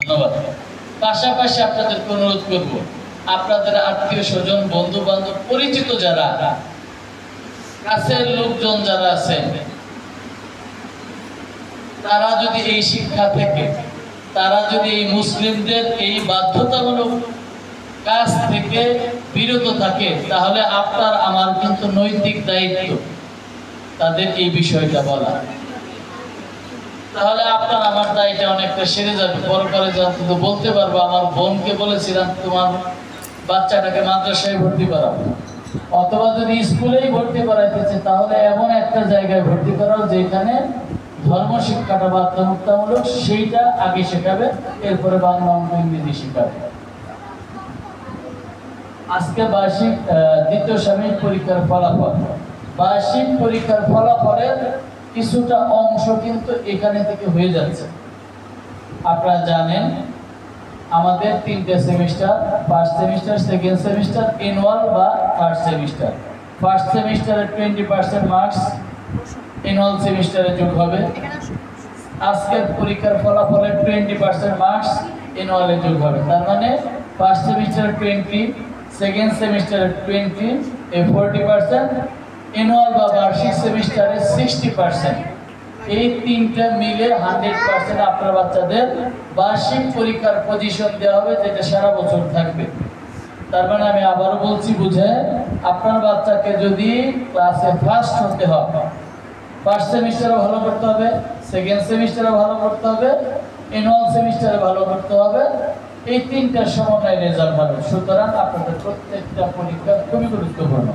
ধন্যবাদ। পাশাপাশি আপনাদেরকে অনুরোধ করব, আপনাদের আত্মীয় স্বজন, বন্ধু বান্ধব, পরিচিত যারা, কাছের লোকজন যারা আছেন, তারা যদি এই শিক্ষা থেকে, তারা যদি এই মুসলিমদের এই বাধ্যতামূলক কাজ থেকে বিরত থাকে, তাহলে আপনার আমার কিন্তু নৈতিক দায়িত্ব তাদের এই বিষয়টা বলা। তাহলে আপনার আমার দায়টা অনেকটা সেরে যাবে। পরে যখন বলতে পারবো, আমার বোনকে বলেছিলাম তোমার বাচ্চাটাকে মাদ্রাসায় ভর্তি করাবো, অথবা যদি স্কুলেই ভর্তি করাইতেছে তাহলে এমন একটা জায়গায় ভর্তি করাও যেখানে ধর্ম শিক্ষাটা বাধ্যতামূলক, সেইটা আগে শেখাবে, এরপরে বাংলা, অঙ্ক, ইংরেজি শেখাবে। আজকে বার্ষিক দ্বিতীয় সাময়িক পরীক্ষার ফলাফল, বার্ষিক পরীক্ষার ফলাফলের কিছুটা অংশ কিন্তু এখানে থেকে হয়ে যাচ্ছে। আপনারা জানেন আমাদের 3টে semester, first semester, second semester, annual বা থার্ড সেমিস্টার। ফার্স্ট সেমিস্টারে 20% মার্কস অ্যানুয়াল সেমিস্টারে যোগ হবে। আজকের পরীক্ষার ফলাফলে 20% মার্কস অ্যানুয়ালে যোগ হবে। তার মানে ফার্স্ট সেমিস্টারে 20, সেকেন্ড সেমিস্টারে 20, 40%, অ্যানুয়াল বা বার্ষিক সেমিস্টারে 60%। এই তিনটা মিলে 100% আপনার বাচ্চাদের বার্ষিক পরীক্ষার পজিশন দেওয়া হবে, যেটা সারা বছর থাকবে। তার মানে আমি আবারও বলছি, বুঝে, আপনার বাচ্চাকে যদি ক্লাসে ফার্স্ট হতে হয়, ফার্স্ট সেমিস্টারে ভালো করতে হবে, সেকেন্ড সেমিস্টারে ভালো করতে হবে, অ্যানুয়াল সেমিস্টারে ভালো করতে হবে। এই তিনটার সমন্বয়ে রেজাল্ট হবে। সুতরাং আপনাদের প্রত্যেকটা পরীক্ষা খুবই গুরুত্বপূর্ণ।